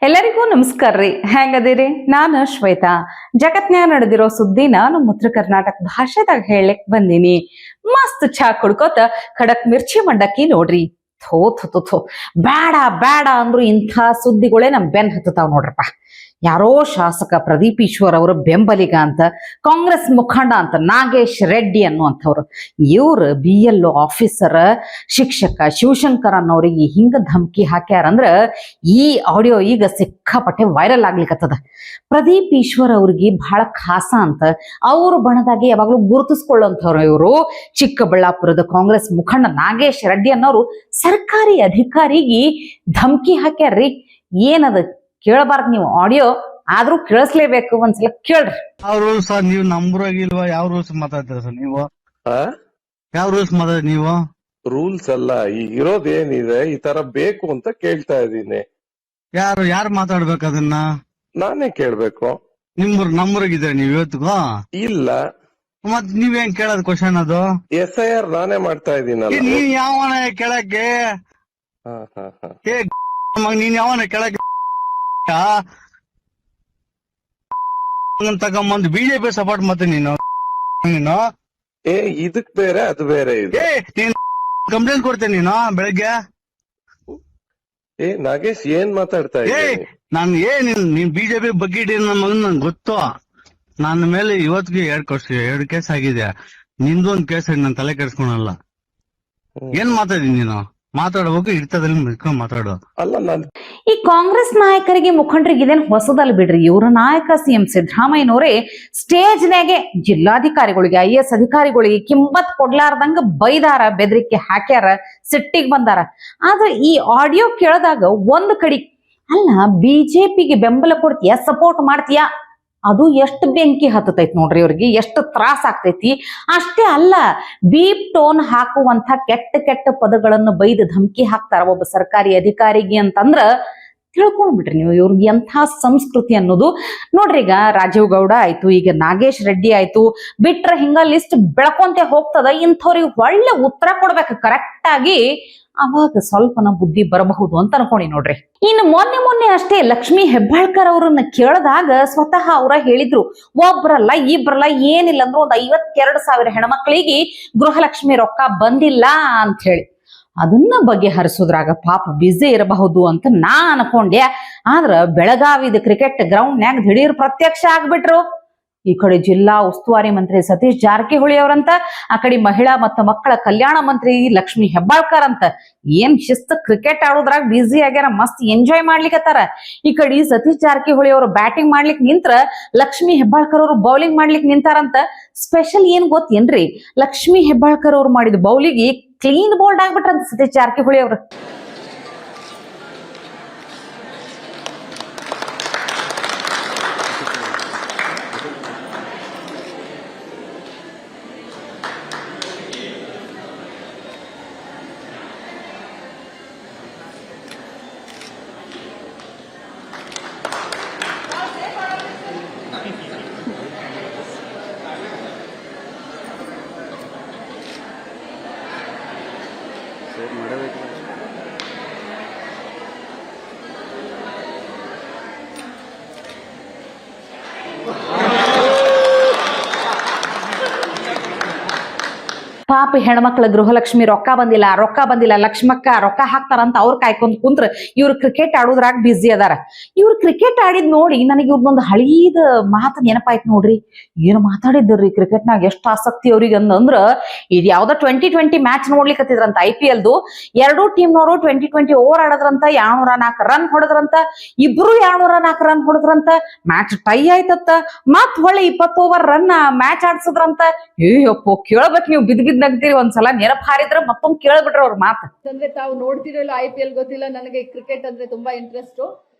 ಎಲ್ಲರಿಗೂ ನಮಸ್ಕಾರ ರೀ. ಹೆಂಗದಿರಿ? ನಾನು ಶ್ವೇತಾ. ಜಗತ್ನ್ಯಾಗ ನಡೆದಿರೋ ಸುದ್ದಿನ ನಮ್ಮ ಉತ್ತರ ಕರ್ನಾಟಕ ಭಾಷೆದಾಗ ಹೇಳಕ್ ಬಂದೀನಿ. ಮಸ್ತ್ ಚಾ ಕುಡ್ಕೋತ ಖಡಕ್ ಮಿರ್ಚಿ ಮಂಡಕ್ಕಿ ನೋಡ್ರಿ. ಥೋ ಥೋ ಥೋ ಥೋ, ಬೇಡ ಬೇಡ ಅಂದ್ರು ಇಂಥ ಸುದ್ದಿಗಳೇ ನಮ್ ಬೆನ್ ಹತ್ತತಾವ್ ನೋಡ್ರಪ್ಪ. ಯಾರೋ ಶಾಸಕ ಪ್ರದೀಪ್ ಈಶ್ವರ್ ಅವರ ಬೆಂಬಲಿಗ ಅಂತ ಕಾಂಗ್ರೆಸ್ ಮುಖಂಡ ಅಂತ ನಾಗೇಶ್ ರೆಡ್ಡಿ ಅನ್ನುವಂಥವ್ರು, ಇವ್ರು BLO ಆಫೀಸರ್ ಶಿಕ್ಷಕ ಶಿವಶಂಕರ್ ಅನ್ನೋರಿಗೆ ಹಿಂಗ ಧಮಕಿ ಹಾಕ್ಯಾರಂದ್ರ ಈ ಆಡಿಯೋ ಈಗ ಸಿಕ್ಕಾಪಟ್ಟೆ ವೈರಲ್ ಆಗ್ಲಿಕ್ಕತ್ತದ. ಪ್ರದೀಪ್ ಈಶ್ವರ್ ಅವ್ರಿಗೆ ಬಹಳ ಖಾಸ ಅಂತ ಅವ್ರ ಬಣದಾಗೆ ಯಾವಾಗ್ಲೂ ಗುರುತಿಸ್ಕೊಳ್ಳುವಂಥವ್ರು ಇವರು. ಚಿಕ್ಕಬಳ್ಳಾಪುರದ ಕಾಂಗ್ರೆಸ್ ಮುಖಂಡ ನಾಗೇಶ್ ರೆಡ್ಡಿ ಅನ್ನೋರು ಸರ್ಕಾರಿ ಅಧಿಕಾರಿಗೆ ಧಮಕಿ ಹಾಕ್ಯಾರ್ರಿ. ಏನದ ಕೇಳಬಾರ್ದು ನೀವು, ಆಡಿಯೋ ಆದ್ರೂ ಕೇಳಿಸ್ಲೇಬೇಕು, ಒಂದ್ಸಲ ಕೇಳ್ರಿ. ಯಾವ ರೂಲ್ಸ್ ನೀವು ನಂಬರಾಗಿಲ್ವಾ? ಯಾವ ರೂಲ್ಸ್ ಮಾತಾಡ್ತೀರ ಸರ್ ನೀವು? ಯಾವ ರೂಲ್ಸ್ ಮಾತಾಡಿ ನೀವು? ರೂಲ್ಸ್ ಅಲ್ಲ, ಈಗ ಇರೋದೇನಿದೆ ಈ ತರ ಬೇಕು ಅಂತ ಕೇಳ್ತಾ ಇದೀನಿ. ಯಾರು ಮಾತಾಡ್ಬೇಕು ಅದನ್ನ? ನಾನೇ ಕೇಳ್ಬೇಕು. ನಂಬರಾಗಿದ್ರೆ ನೀವು ಇವತ್ತಿಗೂ ಇಲ್ಲ. ಮತ್ ನೀವೇನ್ ಕೇಳೋದ್ ಕ್ವಶನ್? ಅದು SIR ನಾನೇ ಮಾಡ್ತಾ ಇದೀನಲ್ಲ. ನೀನ್ ಯಾವನ ಕೇಳಕ್ಕೆ? ನೀನ್ ಯಾವನ ಕೇಳಕ್ಕೆ ತಗೊಂಬಂದು BJP ಸಪೋರ್ಟ್ ಮತ್ತೆ ನೀನು ಇದಕ್ ಬೇರೆ ಅದು ಬೇರೆ ಇದೆ. ನೀನ್ ಕಂಪ್ಲೇಂಟ್ ಕೊಡ್ತೇನೆ ನೀನು ಬೆಳಗ್ಗೆ. ನಾಗೇಶ್ ಏನ್ ಮಾತಾಡ್ತಾ ಇದ್ದೀನಿ? ನೀನ್ BJP ಬಗ್ಗೆ ನನ್ನ ಮಗನ್ ನನ್ಗೆ ಗೊತ್ತು. ನನ್ನ ಮೇಲೆ ಇವತ್ತಿಗೆ 2 ಕೇಸ್ ಆಗಿದೆ. ನಿಂದು ಒಂದ್ ಕೇಸ್ ಆಗಿ ನಾನು ತಲೆ ಕೆಡ್ಸ್ಕೊಳಲ್ಲ. ಏನ್ ಮಾತಾಡಿದೀನಿ ನೀನು? ಮಾತಾಡ್ಬೇಕು, ಇರ್ತದಲ್ಲಿ ಮಾತಾಡೋ ಅಲ್ಲ. ನಾನು ಈ ಕಾಂಗ್ರೆಸ್ ನಾಯಕರಿಗೆ ಮುಖಂಡರಿಗೆ ಇದೇನು ಹೊಸದಲ್ಲ ಬಿಡ್ರಿ. ಇವರ ನಾಯಕ CM ಸಿದ್ದರಾಮಯ್ಯನವರೇ ಸ್ಟೇಜ್ನಾಗೆ ಜಿಲ್ಲಾಧಿಕಾರಿಗಳಿಗೆ IAS ಅಧಿಕಾರಿಗಳಿಗೆ ಕಿಮ್ಮತ್ ಕೊಡ್ಲಾರ್ದಂಗ ಬೈದಾರ, ಬೆದರಿಕೆ ಹಾಕ್ಯಾರ, ಸಿಟ್ಟಿಗೆ ಬಂದಾರ. ಆದ್ರೆ ಈ ಆಡಿಯೋ ಕೇಳಿದಾಗ ಒಂದ್ ಕಡೆ ಅಲ್ಲ, BJPಗೆ ಬೆಂಬಲ ಕೊಡ್ತೀಯ, ಸಪೋರ್ಟ್ ಮಾಡ್ತೀಯಾ, ಅದು ಎಷ್ಟು ಬೆಂಕಿ ಹತ್ತತೈತಿ ನೋಡ್ರಿ. ಅವ್ರಿಗೆ ಎಷ್ಟು ತ್ರಾಸ ಆಗ್ತೈತಿ. ಅಷ್ಟೇ ಅಲ್ಲ, ಬೀಪ್ ಟೋನ್ ಹಾಕುವಂತ ಕೆಟ್ಟ ಕೆಟ್ಟ ಪದಗಳನ್ನು ಬೈದು ಧಮಕಿ ಹಾಕ್ತಾರ ಒಬ್ಬ ಸರ್ಕಾರಿ ಅಧಿಕಾರಿಗೆ ಅಂತಂದ್ರ ತಿಳ್ಕೊಂಡ್ಬಿಟ್ರಿ ನೀವು ಇವ್ರಿಗೆ ಎಂಥ ಸಂಸ್ಕೃತಿ ಅನ್ನೋದು. ನೋಡ್ರಿ, ಈಗ ರಾಜೀವ್ ಗೌಡ ಆಯ್ತು, ಈಗ ನಾಗೇಶ್ ರೆಡ್ಡಿ ಆಯ್ತು, ಬಿಟ್ರ ಹಿಂಗ ಲಿಸ್ಟ್ ಬೆಳ್ಕೊಂತೆ ಹೋಗ್ತದ. ಇಂಥವ್ರಿಗೆ ಒಳ್ಳೆ ಉತ್ತರ ಕೊಡ್ಬೇಕು ಕರೆಕ್ಟ್ ಆಗಿ, ಅವಾಗ ಸ್ವಲ್ಪನ ಬುದ್ಧಿ ಬರಬಹುದು ಅಂತ ಅನ್ಕೊಂಡಿ ನೋಡ್ರಿ. ಇನ್ನು ಮೊನ್ನೆ ಅಷ್ಟೇ ಲಕ್ಷ್ಮೀ ಹೆಬ್ಬಾಳ್ಕರ್ ಅವ್ರನ್ನ ಕೇಳಿದಾಗ ಸ್ವತಃ ಅವರ ಹೇಳಿದ್ರು, ಒಬ್ರಲ್ಲ ಇಬ್ರಲ್ಲ ಏನಿಲ್ಲ ಅಂದ್ರು ಒಂದ್ 52,000 ಹೆಣ್ಮಕ್ಳಿಗೆ ಗೃಹಲಕ್ಷ್ಮಿ ರೊಕ್ಕ ಬಂದಿಲ್ಲ ಅಂತ ಹೇಳಿ ಅದನ್ನ ಬಗೆಹರಿಸೋದ್ರಾಗ ಪಾಪ ಬ್ಯುಸಿ ಇರಬಹುದು ಅಂತ ನಾ ಅನ್ಕೊಂಡೆ. ಆದ್ರ ಬೆಳಗಾವಿದ ಕ್ರಿಕೆಟ್ ಗ್ರೌಂಡ್ನ್ಯಾಗ ದಿಢೀರ್ ಪ್ರತ್ಯಕ್ಷ ಆಗ್ಬಿಟ್ರು. ಈ ಕಡೆ ಜಿಲ್ಲಾ ಉಸ್ತುವಾರಿ ಮಂತ್ರಿ ಸತೀಶ್ ಜಾರಕಿಹೊಳಿ ಅವರಂತ, ಆ ಕಡೆ ಮಹಿಳಾ ಮತ್ತು ಮಕ್ಕಳ ಕಲ್ಯಾಣ ಮಂತ್ರಿ ಲಕ್ಷ್ಮೀ ಹೆಬ್ಬಾಳ್ಕರ್ ಅಂತ. ಏನ್ ಶಿಸ್ತು ಕ್ರಿಕೆಟ್ ಆಡೋದ್ರಾಗ ಬ್ಯುಸಿ ಆಗ್ಯಾರ, ಮಸ್ತ್ ಎಂಜಾಯ್ ಮಾಡ್ಲಿಕ್ಕತ್ತಾರ. ಈ ಕಡೆ ಸತೀಶ್ ಜಾರಕಿಹೊಳಿ ಅವರು ಬ್ಯಾಟಿಂಗ್ ಮಾಡ್ಲಿಕ್ ನಿಂತ್ರ ಲಕ್ಷ್ಮೀ ಹೆಬ್ಬಾಳ್ಕರ್ ಅವರು ಬೌಲಿಂಗ್ ಮಾಡ್ಲಿಕ್ ನಿಂತಾರಂತ. ಸ್ಪೆಷಲ್ ಏನ್ ಗೊತ್ತೇನ್ರಿ, ಲಕ್ಷ್ಮೀ ಹೆಬ್ಬಾಳ್ಕರ್ ಅವ್ರು ಮಾಡಿದ ಬೌಲಿಗೆ ಕ್ಲೀನ್ ಬೋಲ್ಡ್ ಆಗ್ಬಿಟ್ರಂತ ಸತೀಶ್ ಜಾರಕಿಹೊಳಿ ಅವರು. ಪಾಪ ಹೆಣ್ಮಕ್ಳ ಗೃಹಲಕ್ಷ್ಮಿ ರೊಕ್ಕ ಬಂದಿಲ್ಲ, ಲಕ್ಷ್ಮಕ್ಕ ರೊಕ್ಕ ಹಾಕ್ತಾರಂತ ಅವ್ರು ಕಾಯ್ಕೊಂಡ್ ಕುಂತ್ರ ಇವ್ರು ಕ್ರಿಕೆಟ್ ಆಡೋದ್ರಾಗ ಬ್ಯುಸಿ ಅದಾರ. ಇವ್ರು ಕ್ರಿಕೆಟ್ ಆಡಿದ್ ನೋಡಿ ನನಗೆ ಇವ್ರದೊಂದು ಹಳೀದ ಮಾತು ನೆನಪಾಯ್ತು ನೋಡ್ರಿ. ಏನು ಮಾತಾಡಿದ್ರಿ ಕ್ರಿಕೆಟ್ನಾಗ, ಎಷ್ಟು ಆಸಕ್ತಿ ಅವ್ರಿಗೆ ಅಂದ್ರ, ಇದು ಯಾವ್ದೋ 2020 ಮ್ಯಾಚ್ ನೋಡ್ಲಿಕ್ಕತ್ತಿದ್ರಂತ IPLದು. 2 ಟೀಮ್ನವರು 2020 ಓವರ್ ಆಡದ್ರಂತ, 204 ರನ್ ಹೊಡೆದ್ರಂತ, ಇಬ್ರು 204 ರನ್ ಹೊಡೆದ್ರಂತ. ಮ್ಯಾಚ್ ಟೈ ಆಯ್ತತ್ತ, ಮತ್ ಹೊಳ್ಳಿ 20 ಓವರ್ ರನ್ ಮ್ಯಾಚ್ ಆಡ್ಸದ್ರಂತ. ಅಯ್ಯಪ್ಪೋ, ಕೇಳ್ಬೇಕು ನೀವು, ಬಿದ್ ನಗ್ತೀರಿ. ಒಂದ್ಸಲ ನೆನಪು ಹಾರಿದ್ರೆ ಮತ್ತೊಮ್ಮೆ ಕೇಳ್ಬಿಟ್ರ ಅವ್ರ ಮಾತು. ಅಂದ್ರೆ ತಾವು ನೋಡ್ತಿರಲ್ಲ, IPL ಗೊತ್ತಿಲ್ಲ ನನಗೆ, ಕ್ರಿಕೆಟ್ ಅಂದ್ರೆ ತುಂಬಾ ಇಂಟ್ರೆಸ್ಟ್.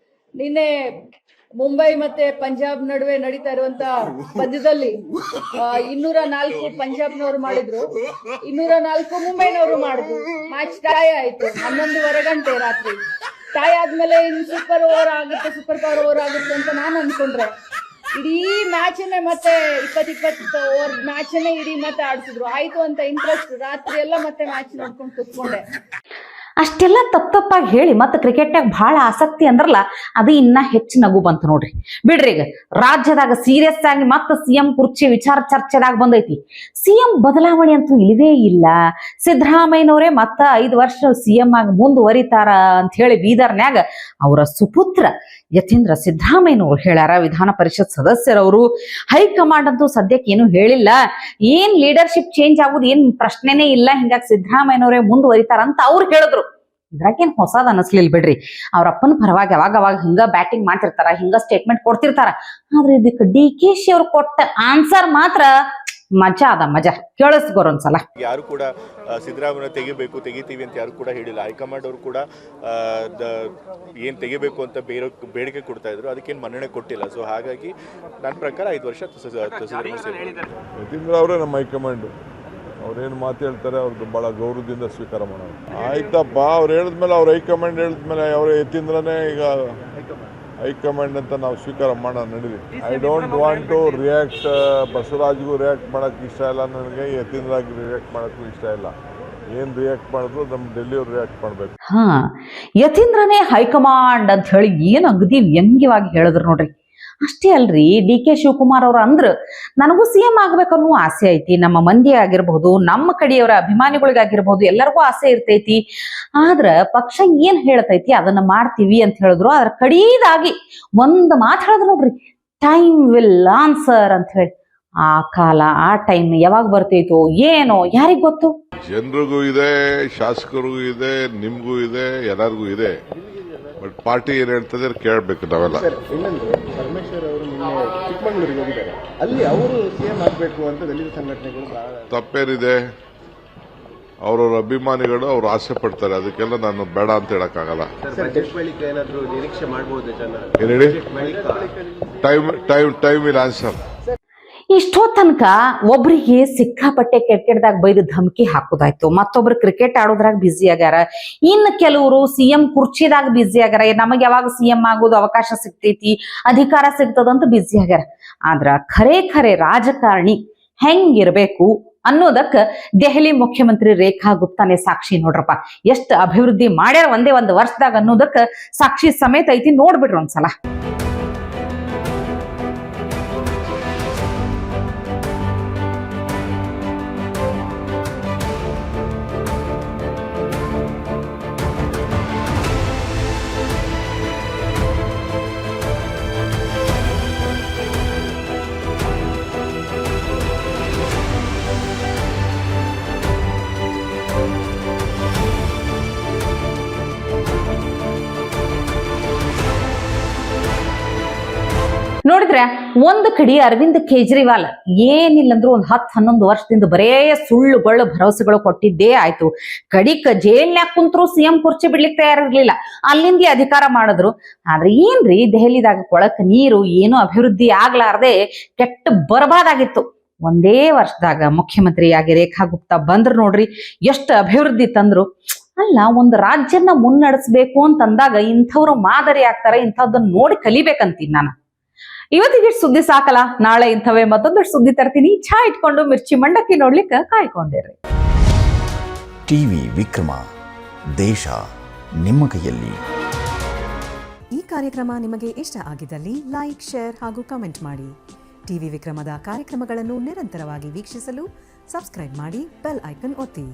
ನಿನ್ನೆ ಮುಂಬೈ ಮತ್ತೆ ಪಂಜಾಬ್ ನಡುವೆ ನಡೀತಾ ಇರುವಂತ ಪಂದ್ಯದಲ್ಲಿ 204 ಪಂಜಾಬ್ನವರು ಮಾಡಿದ್ರು, 204 ಮುಂಬೈನವರು ಮಾಡಿದ್ರು. ಮ್ಯಾಚ್ ಟೈ ಆಯ್ತು 11:30 ಗಂಟೆ ರಾತ್ರಿ. ಟೈ ಆದ್ಮೇಲೆ ಇನ್ನು ಸೂಪರ್ ಪವರ್ ಓವರ್ ಆಗುತ್ತೆ ಅಂತ ನಾನು ಅನ್ಕೊಂಡ್ರೆ, ಇಡೀ ಮ್ಯಾಚನ್ನೇ ಮತ್ತೆ 20 ಓವರ್ ಮ್ಯಾಚನ್ನೇ ಇಡೀ ಮತ್ತೆ ಆಡ್ಸಿದ್ರು. ಆಯ್ತು ಅಂತ ಇಂಟ್ರೆಸ್ಟ್, ರಾತ್ರಿ ಎಲ್ಲ ಮತ್ತೆ ಮ್ಯಾಚ್ ನೋಡ್ಕೊಂಡು ಕೂತ್ಕೊಂಡೆ. ಅಷ್ಟೆಲ್ಲ ತಪ್ಪಾಗಿ ಹೇಳಿ ಮತ್ತೆ ಕ್ರಿಕೆಟ್ನಾಗ ಬಹಳ ಆಸಕ್ತಿ ಅಂದ್ರಲ್ಲ, ಅದು ಇನ್ನ ಹೆಚ್ಚು ನಗು ಬಂತು ನೋಡ್ರಿ. ಬಿಡ್ರಿ, ಈಗ ರಾಜ್ಯದಾಗ ಸೀರಿಯಸ್ ಆಗಿ ಮತ್ತೆ ಸಿಎಂ ಕುರ್ಚಿ ವಿಚಾರ ಚರ್ಚೆದಾಗ ಬಂದೈತಿ. ಸಿಎಂ ಬದಲಾವಣೆ ಅಂತೂ ಇಲ್ಲವೇ ಇಲ್ಲ. ಸಿದ್ದರಾಮಯ್ಯನವರೇ ಮತ್ತ 5 ವರ್ಷ ಸಿಎಂ ಆಗಿ ಮುಂದುವರಿತಾರ ಅಂತ ಹೇಳಿ ಬೀದರ್ನ್ಯಾಗ ಅವರ ಸುಪುತ್ರ ಯತೀಂದ್ರ ಸಿದ್ದರಾಮಯ್ಯನವರು ಹೇಳ್ಯಾರ. ವಿಧಾನ ಪರಿಷತ್ ಸದಸ್ಯರವರು ಹೈಕಮಾಂಡ್ ಅಂತೂ ಸದ್ಯಕ್ಕೆ ಏನು ಹೇಳಿಲ್ಲ, ಏನ್ ಲೀಡರ್ಶಿಪ್ ಚೇಂಜ್ ಆಗುದು ಏನ್ ಪ್ರಶ್ನೆನೇ ಇಲ್ಲ, ಹಿಂಗಾಗಿ ಸಿದ್ದರಾಮಯ್ಯನವರೇ ಮುಂದುವರಿತಾರ ಅಂತ ಅವ್ರು ಹೇಳಿದ್ರು. ಇದ್ರಾಗೇನ್ ಹೊಸದ್ ಅನಸ್ಲಿಲ್ ಬಿಡ್ರಿ. ಅವ್ರ ಅಪ್ಪನ ಪರವಾಗಿ ಅವಾಗ ಹಿಂಗ ಬ್ಯಾಟಿಂಗ್ ಮಾಡ್ತಿರ್ತಾರ, ಹಿಂಗ ಸ್ಟೇಟ್ಮೆಂಟ್ ಕೊಡ್ತಿರ್ತಾರ. ಆದ್ರೆ ಇದಕ್ಕೆ DKಶಿ ಅವ್ರು ಕೊಟ್ಟ ಆನ್ಸರ್ ಮಾತ್ರ ಮಜಾ ಅದ, ಮಜಾ ಕೇಳಿಸ್ಕೋರ್ ಒಂದ್ಸಲ. ಯಾರು ಕೂಡ ಸಿದ್ದರಾಮಯ್ಯ ತೆಗಿತೀವಿ ಅಂತ ಯಾರು ಕೂಡ ಹೇಳಿಲ್ಲ. ಹೈಕಮಾಂಡ್ ಅವರು ಕೂಡ ಏನ್ ತೆಗಿಬೇಕು ಅಂತ ಬೇಡಿಕೆ ಕೊಡ್ತಾ ಇದ್ರು, ಅದಕ್ಕೇನು ಮನ್ನಣೆ ಕೊಟ್ಟಿಲ್ಲ. ಸೊ ಹಾಗಾಗಿ ನನ್ನ ಪ್ರಕಾರ 5 ವರ್ಷ ಯತೀಂದ್ರ ಅವರೇ ನಮ್ಮ ಹೈಕಮಾಂಡ್. ಅವ್ರೇನು ಮಾತು ಹೇಳ್ತಾರೆ ಅವ್ರದ್ದು ಭಾಳ ಗೌರವದಿಂದ ಸ್ವೀಕಾರ ಮಾಡೋದು. ಆಯ್ತಪ್ಪ, ಅವ್ರು ಹೇಳಿದ್ಮೇಲೆ ಅವ್ರ ಹೈಕಮಾಂಡ್ ಹೇಳಿದ್ಮೇಲೆ ಅವ್ರ ಯತೀಂದ್ರನೇ ಈಗ ಹೈಕಮಾಂಡ್ ಅಂತ ನಾವು ಸ್ವೀಕಾರ ಮಾಡೋಣ, ನಡೀಲಿ. I don't want to react. ಬಸವರಾಜ್ಗೂ ರಿಯಾಕ್ಟ್ ಮಾಡೋಕ್ಕೆ ಇಷ್ಟ ಇಲ್ಲ ನನಗೆ, ಯತೀಂದ್ರಾಗಿ ರಿಯಾಕ್ಟ್ ಮಾಡೋಕ್ಕೂ ಇಷ್ಟ ಇಲ್ಲ. ಏನ್ ರಿಯಾಕ್ಟ್ ಮಾಡಿದ್ರು ನಮ್ಮ ಡೆಲ್ಲಿಯವ್ರು ರಿಯಾಕ್ಟ್ ಮಾಡ್ಬೇಕು. ಯತೀಂದ್ರನೇ ಹೈಕಮಾಂಡ್ ಅಂತ ಹೇಳಿ ಏನ್ ಅಗದಿ ವ್ಯಂಗ್ಯವಾಗಿ ಹೇಳಿದ್ರು ನೋಡ್ರಿ. ಅಷ್ಟೇ ಅಲ್ರಿ, DK ಶಿವಕುಮಾರ್ ಅವ್ರ ಅಂದ್ರ ನನಗೂ CM ಆಗ್ಬೇಕನ್ನೋ ಆಸೆ ಐತಿ. ನಮ್ಮ ಮಂದಿ ಆಗಿರ್ಬಹುದು, ನಮ್ಮ ಕಡೆಯವರ ಅಭಿಮಾನಿಗಳಿಗಾಗಿರ್ಬಹುದು, ಎಲ್ಲರಿಗೂ ಆಸೆ ಇರ್ತೈತಿ. ಆದ್ರ ಪಕ್ಷ ಏನ್ ಹೇಳ್ತೈತಿ ಅದನ್ನ ಮಾಡ್ತೀವಿ ಅಂತ ಹೇಳಿದ್ರು. ಅದ್ರ ಕಡೀದಾಗಿ ಒಂದ್ ಮಾತು ಹೇಳಿದ್ರು ನೋಡ್ರಿ, ಟೈಮ್ ವಿಲ್ ಆನ್ಸರ್ ಅಂತ ಹೇಳಿ. ಆ ಕಾಲ, ಆ ಟೈಮ್ ಯಾವಾಗ ಬರ್ತೈತೋ ಏನೋ ಯಾರಿಗ್ ಗೊತ್ತು. ಜನರಿಗೂ ಇದೆ, ಶಾಸಕರಿಗೂ ಇದೆ, ನಿಮ್ಗೂ ಇದೆ, ಎಲ್ಲರಿಗೂ ಇದೆ. ಬಟ್ ಪಾರ್ಟಿ ಏನ್ ಹೇಳ್ತದೆ ಕೇಳಬೇಕು ನಾವೆಲ್ಲ. ಇನ್ನೊಂದು, ಪರಮೇಶ್ವರ್ ಅವರು ನಿನ್ನೆ ಚಿಕ್ಕಮಗಳೂರಿಗೆ ಹೋಗಿದ್ದಾರೆ. ಅಲ್ಲಿ ಅವರು CM ಆಗಬೇಕು ಅಂತ ದಲಿತ ಸಂಘಟನೆಗಳು ತಪ್ಪೇನಿದೆ. ಅವ್ರವ್ರ ಅಭಿಮಾನಿಗಳು ಅವ್ರು ಆಸೆ ಪಡ್ತಾರೆ, ಅದಕ್ಕೆಲ್ಲ ನಾನು ಬೇಡ ಅಂತ ಹೇಳಕ್ಕಾಗಲ್ಲ. ಏನಾದ್ರು ನಿರೀಕ್ಷೆ ಮಾಡಬಹುದು ಜನ? ಏನ್ ಹೇಳಿ? Time will answer. ಇಷ್ಟೋ ತನಕ ಒಬ್ರಿಗೆ ಸಿಕ್ಕಾಪಟ್ಟೆ ಕೆಟ್ಟದಾಗ ಬೈದು ಧಮಕಿ ಹಾಕೋದಾಯ್ತು, ಮತ್ತೊಬ್ರು ಕ್ರಿಕೆಟ್ ಆಡೋದ್ರಾಗ ಬ್ಯುಸಿ ಆಗ್ಯಾರ, ಇನ್ನು ಕೆಲವರು CM ಕುರ್ಚಿದಾಗ ಬ್ಯುಸಿ ಆಗ್ಯಾರ. ನಮಗೆ ಯಾವಾಗ CM ಆಗೋದು ಅವಕಾಶ ಸಿಗ್ತೈತಿ, ಅಧಿಕಾರ ಸಿಗ್ತದಂತ ಬ್ಯುಸಿ ಆಗ್ಯಾರ. ಆದ್ರ ಖರೆ ರಾಜಕಾರಣಿ ಹೆಂಗಿರ್ಬೇಕು ಅನ್ನೋದಕ್ಕ ದೆಹಲಿ ಮುಖ್ಯಮಂತ್ರಿ ರೇಖಾ ಗುಪ್ತಾನೆ ಸಾಕ್ಷಿ ನೋಡ್ರಪ್ಪ. ಎಷ್ಟು ಅಭಿವೃದ್ಧಿ ಮಾಡ್ಯಾರ ಒಂದೇ ಒಂದು ವರ್ಷದಾಗ ಅನ್ನೋದಕ್ಕ ಸಾಕ್ಷಿ ಸಮೇತ ಐತಿ, ನೋಡ್ಬಿಡ್ರಿ ಒಂದ್ಸಲ. ನೋಡಿದ್ರೆ ಒಂದು ಕಡೆ ಅರವಿಂದ್ ಕೇಜ್ರಿವಾಲ್ ಏನಿಲ್ಲಂದ್ರೂ ಒಂದು 10-11 ವರ್ಷದಿಂದ ಬರೇ ಸುಳ್ಳುಗಳು ಭರವಸೆಗಳು ಕೊಟ್ಟಿದ್ದೇ ಆಯ್ತು. ಕಡಿಕ ಜೈಲ್ನ್ಯಾಗ ಕುಂತ್ರು CM ಕುರ್ಚಿ ಬಿಡ್ಲಿಕ್ಕೆ ತಯಾರಿರ್ಲಿಲ್ಲ, ಅಲ್ಲಿಂದ ಅಧಿಕಾರ ಮಾಡಿದ್ರು. ಆದ್ರೆ ಏನ್ರಿ ದೆಹಲಿದಾಗ ಕೊಳಕ್ ನೀರು, ಏನು ಅಭಿವೃದ್ಧಿ ಆಗ್ಲಾರ್ದೆ ಕೆಟ್ಟ ಬರ್ಬಾದಾಗಿತ್ತು. ಒಂದೇ ವರ್ಷದಾಗ ಮುಖ್ಯಮಂತ್ರಿಯಾಗಿ ರೇಖಾ ಗುಪ್ತಾ ಬಂದ್ರು ನೋಡ್ರಿ, ಎಷ್ಟು ಅಭಿವೃದ್ಧಿ ತಂದ್ರು. ಅಲ್ಲ, ಒಂದು ರಾಜ್ಯನ ಮುನ್ನಡೆಸ್ಬೇಕು ಅಂತಂದಾಗ ಇಂಥವ್ರು ಮಾದರಿ ಆಗ್ತಾರೆ, ಇಂಥದ್ದನ್ನ ನೋಡಿ ಕಲಿಬೇಕಂತೀನಿ ನಾನು. ಇವತ್ತಿಗೆ ಸುದ್ದಿ ಸಾಕಲ್ಲ, ನಾಳೆ ಇಂಥವೇ ಮತ್ತೊಂದಷ್ಟು ಸುದ್ದಿ ತರ್ತೀನಿ. ಚಾ ಇಟ್ಕೊಂಡು ಮಿರ್ಚಿ ಮಂಡಕ್ಕಿ ನೋಡ್ಲಿಕ್ಕೆ ಕಾಯ್ಕೊಂಡಿರ್ರಿ. ಟಿವಿ ವಿಕ್ರಮ, ದೇಶ ನಿಮ್ಮ ಕೈಯಲ್ಲಿ. ಈ ಕಾರ್ಯಕ್ರಮ ನಿಮಗೆ ಇಷ್ಟ ಆಗಿದ್ದಲ್ಲಿ ಲೈಕ್, ಶೇರ್ ಹಾಗೂ ಕಮೆಂಟ್ ಮಾಡಿ. ಟಿವಿ ವಿಕ್ರಮದ ಕಾರ್ಯಕ್ರಮಗಳನ್ನು ನಿರಂತರವಾಗಿ ವೀಕ್ಷಿಸಲು ಸಬ್ಸ್ಕ್ರೈಬ್ ಮಾಡಿ, ಬೆಲ್ ಐಕನ್ ಒತ್ತಿ.